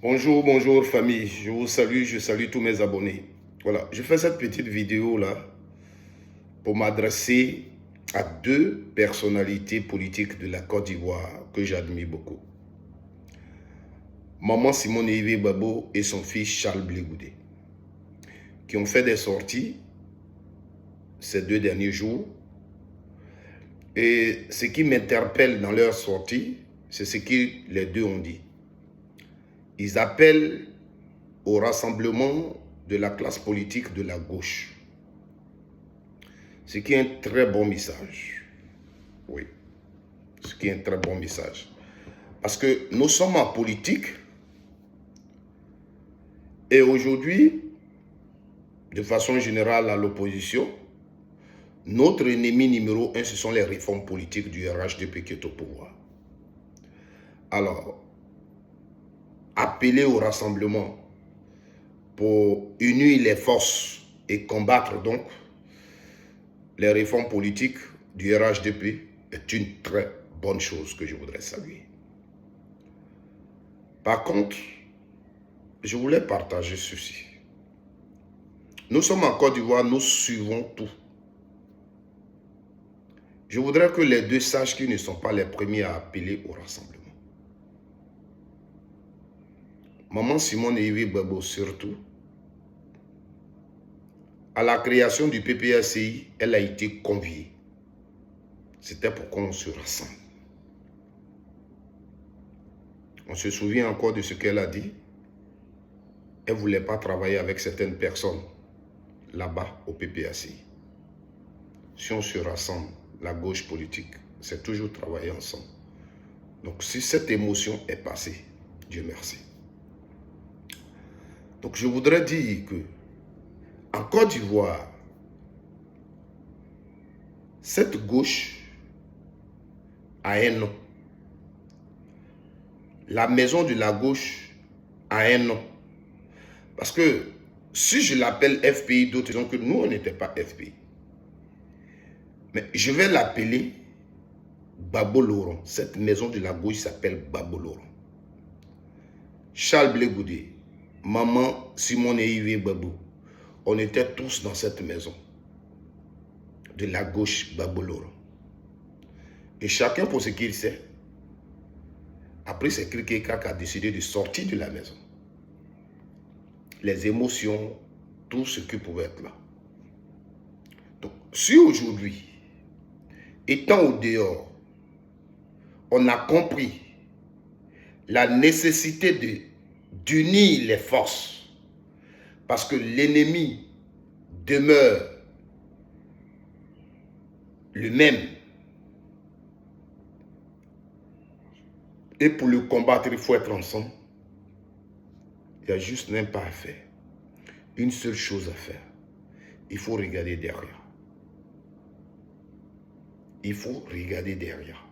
Bonjour, bonjour famille, je vous salue, je salue tous mes abonnés. Voilà, je fais cette petite vidéo là pour m'adresser à deux personnalités politiques de la Côte d'Ivoire que j'admire beaucoup. Maman Simone Yvé Babo et son fils Charles Blé Goudé, qui ont fait des sorties ces 2 derniers jours. Et ce qui m'interpelle dans leurs sorties, c'est ce que les deux ont dit. Ils appellent au rassemblement de la classe politique de la gauche. Ce qui est un très bon message. Oui, ce qui est un très bon message. Parce que nous sommes en politique et aujourd'hui, de façon générale à l'opposition, notre ennemi numéro 1, ce sont les réformes politiques du RHDP qui est au pouvoir. Alors, appeler au rassemblement pour unir les forces et combattre donc les réformes politiques du RHDP est une très bonne chose que je voudrais saluer. Par contre, je voulais partager ceci. Nous sommes en Côte d'Ivoire, nous suivons tout. Je voudrais que les deux sachent qu'ils ne sont pas les premiers à appeler au rassemblement. Maman Simone Yvé Babo surtout, à la création du PPRCI, elle a été conviée. C'était pour qu'on se rassemble. On se souvient encore de ce qu'elle a dit. Elle ne voulait pas travailler avec certaines personnes là-bas au PPRCI. Si on se rassemble, la gauche politique, c'est toujours travailler ensemble. Donc si cette émotion est passée, Dieu merci. Donc je voudrais dire que en Côte d'Ivoire, cette gauche a un nom. La maison de la gauche a un nom. Parce que si je l'appelle FPI, d'autres disent que nous, on n'était pas FPI. Mais je vais l'appeler Babo Laurent. Cette maison de la gauche s'appelle Babo Laurent. Charles Blé Goudé, maman Simone Yvé Babo, on était tous dans cette maison de la gauche Babo Laurent. Et chacun pour ce qu'il sait, après c'est Krike qui a décidé de sortir de la maison. Les émotions, tout ce qui pouvait être là. Donc, si aujourd'hui, étant au dehors, on a compris la nécessité d'unir les forces, parce que l'ennemi demeure le même. Et pour le combattre, il faut être ensemble. Il y a juste un pas à faire. Une seule chose à faire. Il faut regarder derrière. Il faut regarder derrière.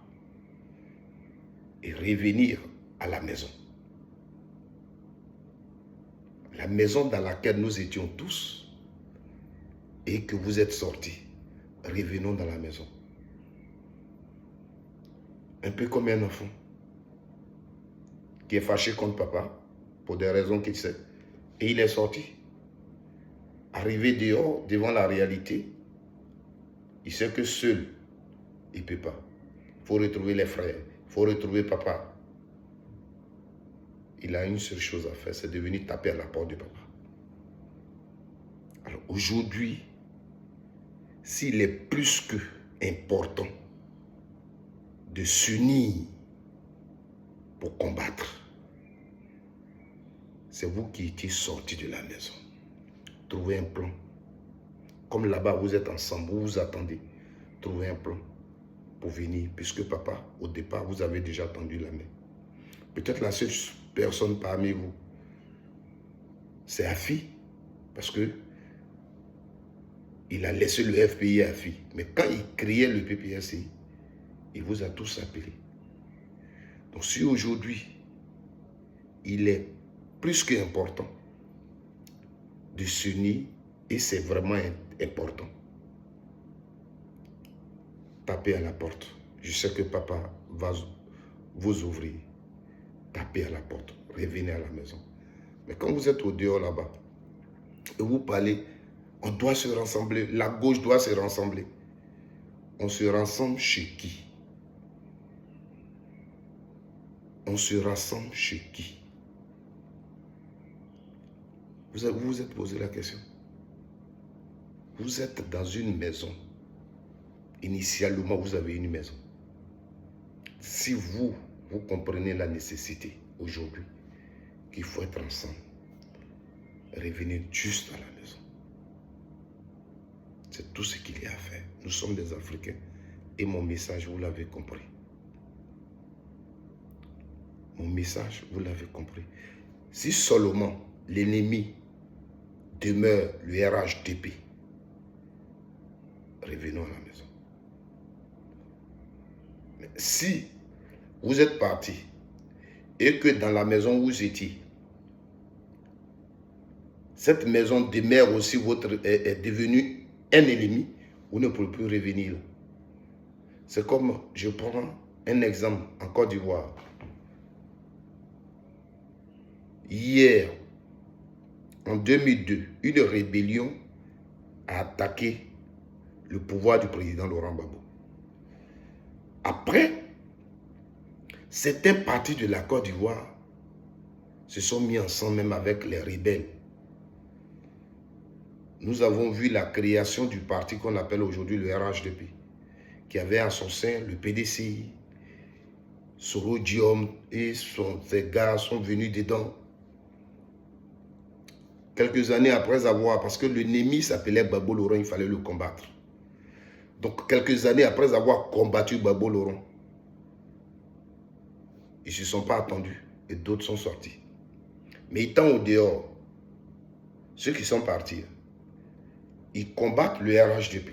Et revenir à la maison. La maison dans laquelle nous étions tous et que vous êtes sortis. Revenons dans la maison. Un peu comme un enfant qui est fâché contre papa pour des raisons qu'il sait. Et il est sorti. Arrivé dehors, devant la réalité, il sait que seul, il ne peut pas. Il faut retrouver les frères, il faut retrouver papa. Il a une seule chose à faire, c'est de venir taper à la porte de papa. Alors aujourd'hui, s'il est plus que important de s'unir pour combattre, c'est vous qui étiez sortis de la maison. Trouvez un plan. Comme là-bas, vous êtes ensemble, vous vous attendez. Trouvez un plan pour venir, puisque papa, au départ, vous avez déjà tendu la main. Peut-être la seule personne parmi vous, c'est Afi, parce que il a laissé le FPI à Afi. Mais quand il criait le PPRCI, il vous a tous appelés. Donc si aujourd'hui, il est plus qu'important de s'unir, et c'est vraiment important, tapez à la porte. Je sais que papa va vous ouvrir. Tapez à la porte. revenez à la maison. Mais quand vous êtes au dehors là-bas, et vous parlez, on doit se rassembler, la gauche doit se rassembler. On se rassemble chez qui? On se rassemble chez qui? Vous vous êtes posé la question. Vous êtes dans une maison. Initialement, vous avez une maison. Si vous comprenez la nécessité aujourd'hui qu'il faut être ensemble, revenez juste à la maison. C'est tout ce qu'il y a à faire. Nous sommes des Africains et mon message, vous l'avez compris. Mon message, vous l'avez compris. Si seulement l'ennemi demeure le RHDP, revenons à la maison. Mais si vous êtes parti et que dans la maison où vous étiez, cette maison demeure aussi est devenue un ennemi, vous ne pouvez plus revenir. C'est comme, je prends un exemple en Côte d'Ivoire. Hier, en 2002, une rébellion a attaqué le pouvoir du président Laurent Gbagbo. Après, certains partis de la Côte d'Ivoire se sont mis ensemble même avec les rebelles. Nous avons vu la création du parti qu'on appelle aujourd'hui le RHDP, qui avait en son sein le PDCI, Sorodium et ses gars sont venus dedans. Quelques années après avoir, parce que l'ennemi s'appelait Gbagbo Laurent, il fallait le combattre. Donc quelques années après avoir combattu Gbagbo Laurent, ils ne se sont pas attendus et d'autres sont sortis. Mais étant au dehors, ceux qui sont partis, ils combattent le RHDP.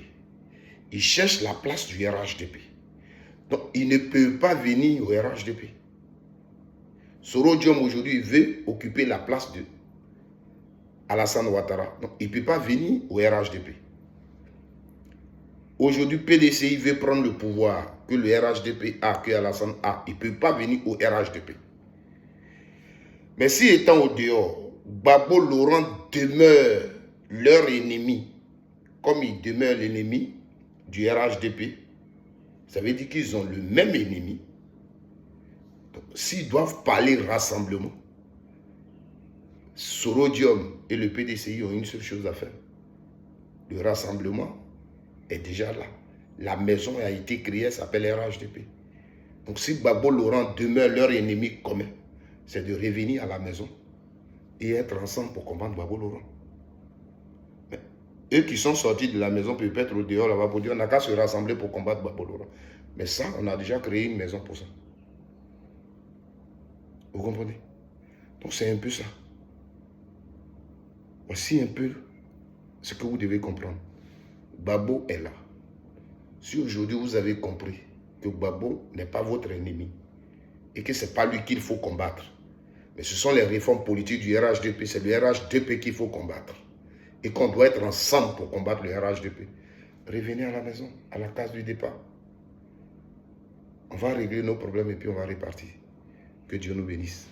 Ils cherchent la place du RHDP. Donc, ils ne peuvent pas venir au RHDP. Sorodium aujourd'hui veut occuper la place de Alassane Ouattara. Donc, il ne peut pas venir au RHDP. Aujourd'hui, PDCI veut prendre le pouvoir que le RHDP a, que Alassane a. Il ne peut pas venir au RHDP. Mais si étant au dehors, Gbagbo Laurent demeure leur ennemi, comme il demeure l'ennemi du RHDP, ça veut dire qu'ils ont le même ennemi. S'ils doivent parler rassemblement, Sorodium et le PDCI ont une seule chose à faire. Le rassemblement est déjà là. La maison a été créée, elle s'appelle RHDP. Donc si Gbagbo Laurent demeure leur ennemi commun, c'est de revenir à la maison et être ensemble pour combattre Gbagbo Laurent. Mais eux qui sont sortis de la maison peuvent être au dehors là-bas pour dire on n'a qu'à se rassembler pour combattre Gbagbo Laurent. Mais ça, on a déjà créé une maison pour ça. Vous comprenez? Donc c'est un peu ça. Voici un peu ce que vous devez comprendre. Gbagbo est là. Si aujourd'hui vous avez compris que Gbagbo n'est pas votre ennemi et que ce n'est pas lui qu'il faut combattre, mais ce sont les réformes politiques du RHDP, c'est le RHDP qu'il faut combattre et qu'on doit être ensemble pour combattre le RHDP, revenez à la maison, à la case du départ. On va régler nos problèmes et puis on va repartir. Que Dieu nous bénisse.